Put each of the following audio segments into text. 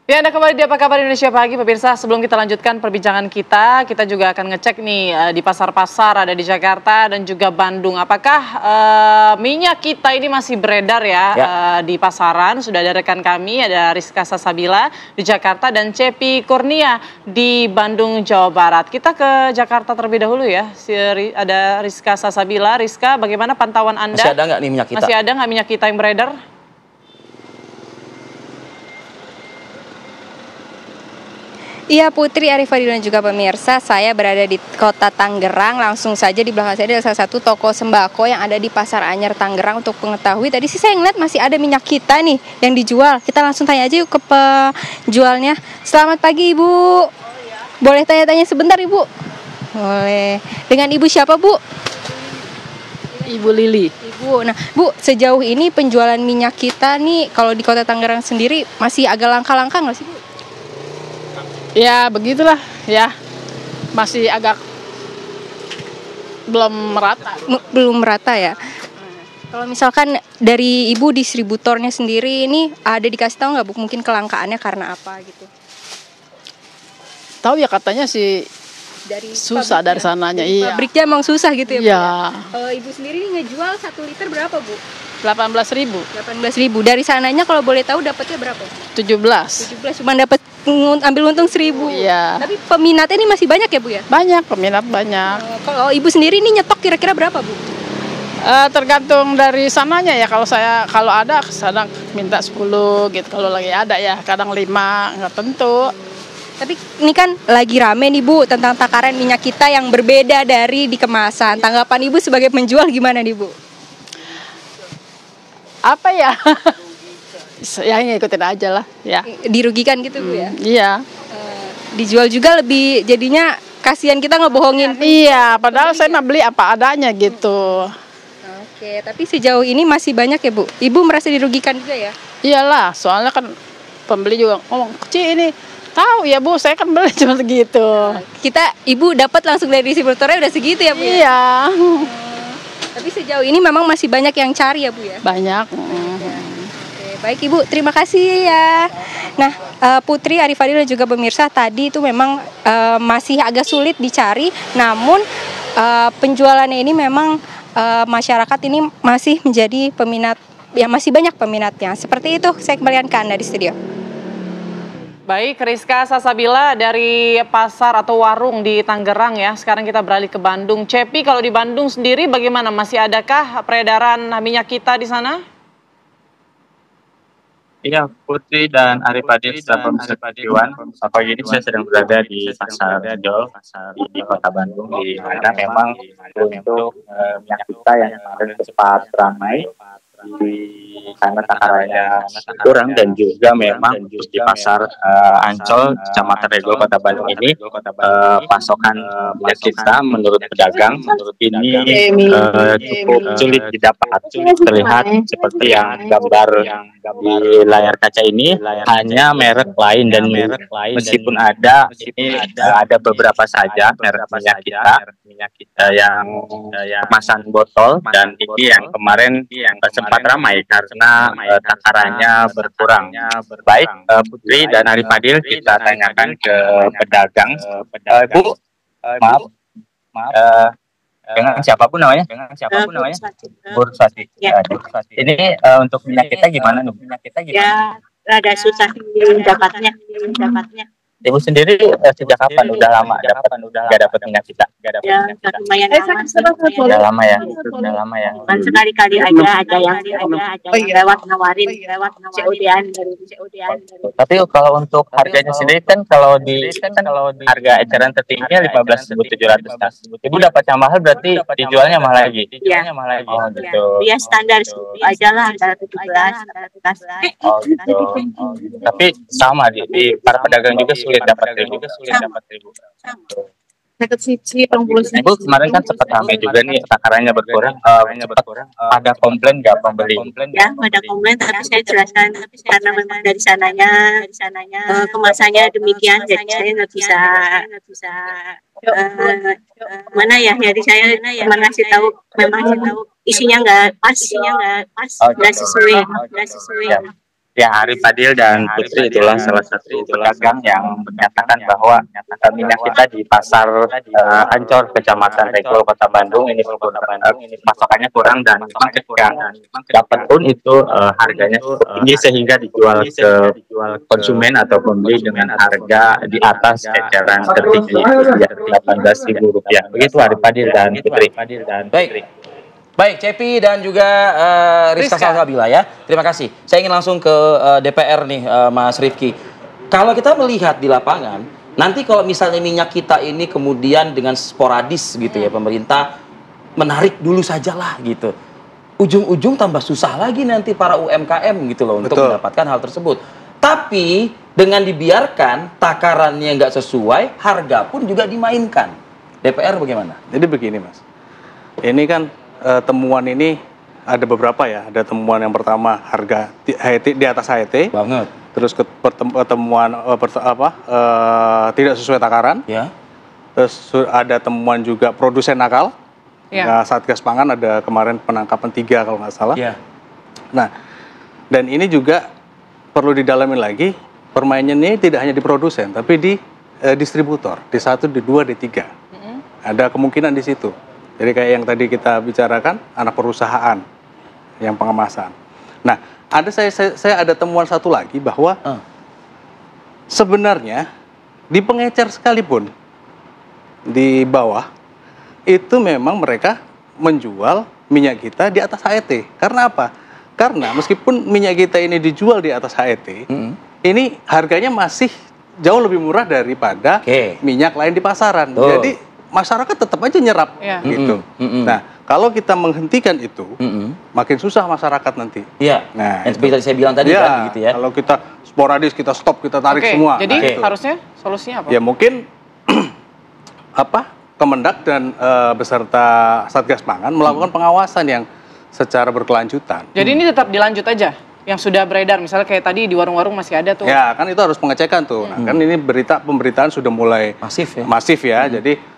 Ya, Anda kembali di Apa Kabar Indonesia Pagi, pemirsa. Sebelum kita lanjutkan perbincangan kita juga akan ngecek nih di pasar-pasar ada di Jakarta dan juga Bandung. Apakah minyak kita ini masih beredar di pasaran? Sudah ada rekan kami, ada Rizka Sasabila di Jakarta dan Cepi Kurnia di Bandung, Jawa Barat. Kita ke Jakarta terlebih dahulu ya. Ada Rizka Sasabila. Rizka, bagaimana pantauan Anda? Masih ada nggak nih minyak kita? Masih ada nggak minyak kita yang beredar? Iya Putri, Arifadil dan juga pemirsa, saya berada di kota Tangerang. Langsung saja di belakang saya ada salah satu toko sembako yang ada di Pasar Anyar Tangerang. Untuk mengetahui, tadi sih saya ngeliat masih ada minyak kita nih yang dijual. Kita langsung tanya aja yuk ke penjualnya. Selamat pagi Ibu. Boleh tanya-tanya sebentar Ibu? Boleh. Dengan Ibu siapa Bu? Ibu Lili. Ibu, nah Bu, sejauh ini penjualan minyak kita nih kalau di kota Tangerang sendiri masih agak langka-langka nggak sih Bu? Ya begitulah ya, masih agak belum merata. Belum merata ya. Kalau misalkan dari Ibu distributornya sendiri ini ada dikasih tahu nggak Bu mungkin kelangkaannya karena apa gitu? Tahu ya katanya sih Dari susah dari sananya. Iya. Pabriknya emang susah gitu ya Bu? Iya. Kalau Ibu sendiri ngejual 1 liter berapa Bu? 18.000. 18.000. Dari sananya kalau boleh tahu dapatnya berapa? 17. Cuma dapat ambil untung 1.000. Iya. Tapi peminatnya ini masih banyak ya Bu ya? Banyak, peminat banyak. Kalau Ibu sendiri ini nyetok kira-kira berapa Bu? Tergantung dari sananya ya. Kalau ada kadang minta 10 gitu. Kalau lagi ada ya kadang 5, nggak tentu. Tapi ini kan lagi rame nih Bu tentang takaran minyak kita yang berbeda dari di kemasan. Tanggapan Ibu sebagai penjual gimana nih Bu? Apa ya? Ya ngikutin aja lah ya. Dirugikan gitu Bu ya? Iya. Dijual juga lebih jadinya kasihan kita ngebohongin. Iya, padahal saya mah beli apa adanya gitu. Oke, tapi sejauh ini masih banyak ya Bu? Ibu merasa dirugikan juga ya? Iyalah, soalnya kan pembeli juga ngomong, "Ci ini tahu ya Bu, saya kan beli cuma segitu." Ibu dapat langsung dari distributornya udah segitu ya Bu? Iya. Tapi sejauh ini memang masih banyak yang cari ya Bu ya? Banyak. Oke, baik Ibu, terima kasih ya. Nah, Putri, Arifadil dan juga pemirsa, tadi itu memang masih agak sulit dicari, namun penjualannya ini memang masyarakat ini masih menjadi peminat, ya masih banyak peminatnya. Seperti itu, saya kembalikan ke Anda di studio. Baik, Rizka Sasabila dari pasar atau warung di Tangerang ya. Sekarang kita beralih ke Bandung. Cepi, kalau di Bandung sendiri bagaimana? Masih adakah peredaran minyak kita di sana? Iya, Putri dan Arifadil setelah Iwan. Pagi ini saya sedang berada di Pasar Jol di Kota Bandung, di mana memang untuk minyak kita yang kemarin sempat ramai di sana takarannya kurang, dan juga memang di pasar Ancol, Kecamatan Regol, Kota Bandung ini pasokan minyak kita menurut pedagang ini cukup sulit didapat. Terlihat seperti yang gambar di layar kaca ini, hanya merek lain, dan meskipun ada beberapa saja merek minyak kita yang kemasan botol, dan ini yang kemarin sempat ramai karena takarannya berkurang. Baik, Putri dan Arifadil, kita tanyakan ke pedagang. Bu, maaf, dengan siapapun namanya? Bu Ruswati. Ya. Ini untuk minyak kita gimana nih? Ya, rada susah dapatnya. Ibu sendiri sejak kapan udah lama nggak dapat minyak kita? Ya, lumayan lama. Udah lama ya. Kan sekali-kali aja ada yang lewat nawarin COD-an dari. Tapi kalau untuk harganya sendiri kan kalau di harga eceran tertingginya 15.700. Ibu dapat yang mahal berarti dijualnya mahal lagi. Iya. Oh gitu. Dia standar segitu aja lah, antara 17. Oh gitu. Tapi sama di para pedagang juga sulit dapat ribu. Sakit sisi pengpulusan. Ibu kemarin kan sempat ramai juga nih, takarannya berkurang. Ada komplain nggak pembeli? Ya, ada komplain, tapi saya jelaskan karena memang dari sananya kemasannya demikian, jadi saya nggak bisa mana ya, jadi saya mengasih tahu memang isinya nggak pas, nggak sesuai. Ya, Arif Fadil dan Putri itulah salah satu pedagang yang menyatakan bahwa minyak kita di pasar Ancor, Kecamatan Regol, Kota Bandung ini pasokannya kurang dan memang ketika dapat pun itu harganya cukup tinggi sehingga dijual ke konsumen atau pembeli dengan harga di atas eceran tertinggi ya, Rp18.000. Begitu Arif Fadil dan Putri. Baik, Cepi dan juga Rizka Salsabila ya. Terima kasih. Saya ingin langsung ke DPR nih, Mas Rifki. Kalau kita melihat di lapangan, nanti kalau misalnya minyak kita ini kemudian dengan sporadis gitu ya, pemerintah menarik dulu sajalah gitu. Ujung-ujung tambah susah lagi nanti para UMKM gitu loh untuk mendapatkan hal tersebut. Tapi dengan dibiarkan takarannya nggak sesuai, harga pun juga dimainkan. DPR bagaimana? Jadi begini Mas, ini kan temuan ini ada beberapa ya. Ada temuan yang pertama harga HET di atas HET. Banget. Terus pertemuan tidak sesuai takaran. Ya. Terus ada temuan juga produsen nakal. Ya. Nah, Satgas Pangan ada kemarin penangkapan 3 kalau nggak salah. Ya. Nah, dan ini juga perlu didalami lagi. Permainannya ini tidak hanya di produsen, tapi di distributor. D1, D2, D3. Ada kemungkinan di situ. Jadi kayak yang tadi kita bicarakan, anak perusahaan yang pengemasan. Nah, saya ada temuan satu lagi bahwa sebenarnya di pengecer sekalipun di bawah itu memang mereka menjual minyak kita di atas HET. Karena apa? Karena meskipun minyak kita ini dijual di atas HET, ini harganya masih jauh lebih murah daripada minyak lain di pasaran. Jadi masyarakat tetap aja nyerap gitu. Nah, kalau kita menghentikan itu, makin susah masyarakat nanti. Iya. Nah, yang seperti saya bilang tadi kan gitu ya. Kalau kita sporadis, kita stop, kita tarik semua. Jadi nah, harusnya solusinya apa? Ya mungkin Kemendak dan beserta Satgas Pangan melakukan pengawasan yang secara berkelanjutan. Jadi ini tetap dilanjut aja? Yang sudah beredar, misalnya kayak tadi di warung-warung masih ada tuh. Ya, kan itu harus pengecekan tuh. Nah, kan ini pemberitaan sudah mulai masif ya. Jadi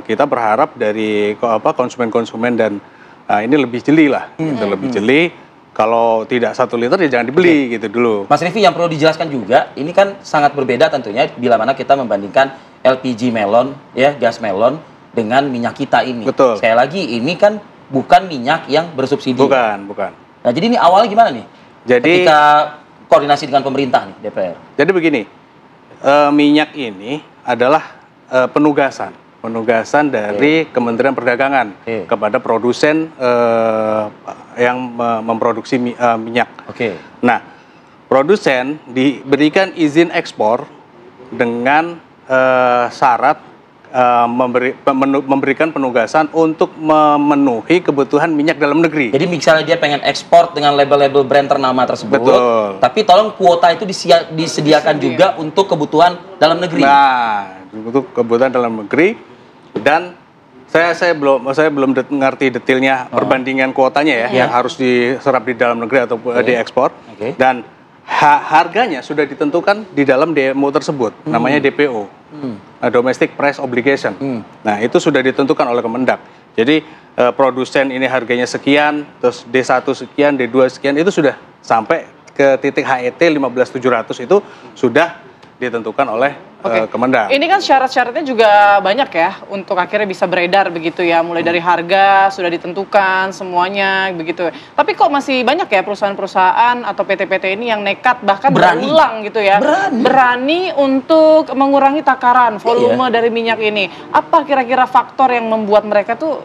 kita berharap dari konsumen-konsumen dan ini lebih jeli lah, lebih jeli. Kalau tidak 1 liter ya jangan dibeli gitu dulu. Mas Rifi, yang perlu dijelaskan juga, ini kan sangat berbeda tentunya bila mana kita membandingkan LPG melon, ya gas melon dengan minyak kita ini. Betul. Sekali lagi ini kan bukan minyak yang bersubsidi. Bukan. Nah jadi ini awalnya gimana nih? Jadi ketika koordinasi dengan pemerintah nih DPR. Jadi begini, minyak ini adalah penugasan dari Kementerian Perdagangan kepada produsen yang memproduksi minyak. Nah, produsen diberikan izin ekspor dengan syarat memberikan penugasan untuk memenuhi kebutuhan minyak dalam negeri. Jadi misalnya dia pengen ekspor dengan label-label brand ternama tersebut, tapi tolong kuota itu disediakan juga untuk kebutuhan dalam negeri. Nah, untuk kebutuhan dalam negeri. Dan saya belum ngerti detailnya perbandingan kuotanya ya yang harus diserap di dalam negeri atau diekspor. Dan harganya sudah ditentukan di dalam demo tersebut, namanya DPO, Domestic Price Obligation. Nah, itu sudah ditentukan oleh Kemendak. Jadi produsen ini harganya sekian, terus D1 sekian, D2 sekian, itu sudah sampai ke titik HET 15.700 itu sudah ditentukan oleh Kemendak. Ini kan syarat-syaratnya juga banyak ya untuk akhirnya bisa beredar begitu ya, mulai dari harga sudah ditentukan semuanya begitu. Tapi kok masih banyak ya perusahaan-perusahaan atau PT-PT ini yang nekat bahkan berulang gitu ya, berani untuk mengurangi takaran volume dari minyak ini. Apa kira-kira faktor yang membuat mereka tuh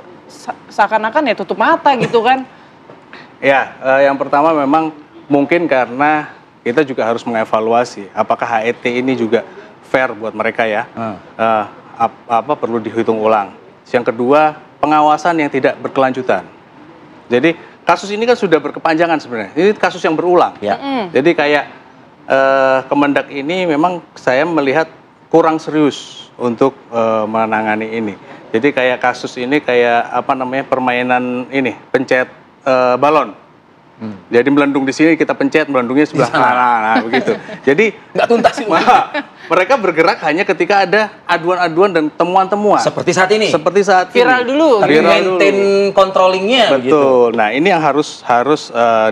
seakan-akan ya tutup mata gitu kan? Ya, yang pertama memang mungkin karena kita juga harus mengevaluasi apakah HET ini juga fair buat mereka ya, perlu dihitung ulang. Yang kedua, pengawasan yang tidak berkelanjutan. Jadi kasus ini kan sudah berkepanjangan sebenarnya. Ini kasus yang berulang. Jadi kayak Kemendak ini memang saya melihat kurang serius untuk menangani ini. Jadi kayak kasus ini kayak permainan ini pencet balon. Jadi melendung di sini kita pencet, melendungnya sebelah kanan, nah, begitu. Jadi Nggak tuntas sih. mereka bergerak hanya ketika ada aduan-aduan dan temuan-temuan. Seperti saat ini. Seperti saat Viral ini. dulu. Tapi maintain controllingnya. Begitu. Betul. Nah, ini yang harus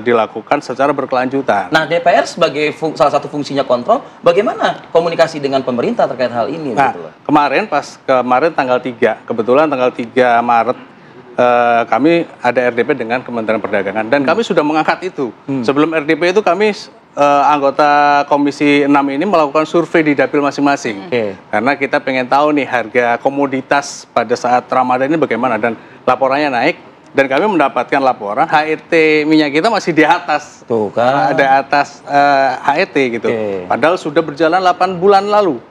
dilakukan secara berkelanjutan. Nah, DPR sebagai salah satu fungsinya kontrol, bagaimana komunikasi dengan pemerintah terkait hal ini? Nah, gitu loh? kemarin tanggal 3, kebetulan tanggal 3 Maret kami ada RDP dengan Kementerian Perdagangan dan kami sudah mengangkat itu. Sebelum RDP itu kami anggota Komisi 6 ini melakukan survei di dapil masing-masing. Karena kita pengen tahu nih harga komoditas pada saat Ramadan ini bagaimana dan laporannya naik dan kami mendapatkan laporan HET minyak kita masih di atas. Tuh kan. Ada atas HET gitu. Padahal sudah berjalan 8 bulan lalu.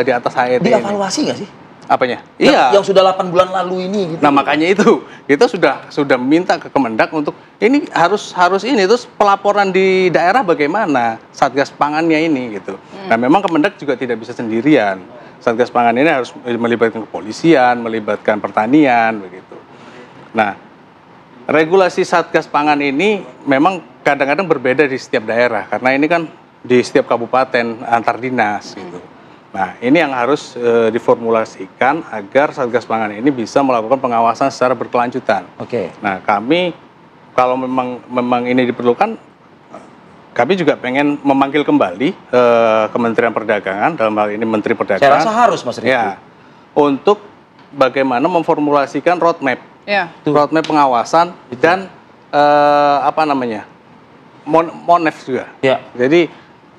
Di atas HET. Dievaluasi nggak sih? Apanya? Iya. Yang sudah 8 bulan lalu ini. Gitu. Nah makanya itu kita sudah minta ke Kemendak untuk ini harus ini terus pelaporan di daerah bagaimana Satgas Pangannya ini gitu. Nah memang Kemendak juga tidak bisa sendirian. Satgas Pangan ini harus melibatkan kepolisian, melibatkan pertanian begitu. Nah regulasi Satgas Pangan ini memang kadang-kadang berbeda di setiap daerah karena ini kan di setiap kabupaten antar dinas gitu. Nah, ini yang harus diformulasikan agar Satgas Pangan ini bisa melakukan pengawasan secara berkelanjutan. Nah, kami kalau memang ini diperlukan, kami juga pengen memanggil kembali Kementerian Perdagangan, dalam hal ini Menteri Perdagangan. Saya rasa harus, Mas Rifki. Ya, untuk bagaimana memformulasikan roadmap, roadmap pengawasan dan Monef juga.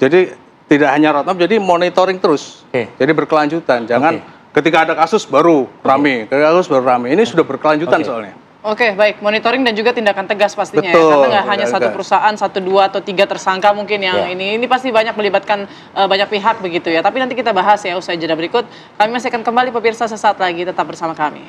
Jadi tidak hanya roadmap, jadi monitoring terus. Jadi berkelanjutan. Jangan ketika ada kasus baru rame, ketika kasus baru rame. Ini sudah berkelanjutan soalnya. Oke, baik. Monitoring dan juga tindakan tegas pastinya. Betul, Karena nggak hanya satu perusahaan, 1, 2, atau 3 tersangka mungkin yang ini pasti banyak melibatkan banyak pihak begitu ya. Tapi nanti kita bahas ya usai jeda berikut. Kami masih akan kembali pemirsa sesaat lagi. Tetap bersama kami.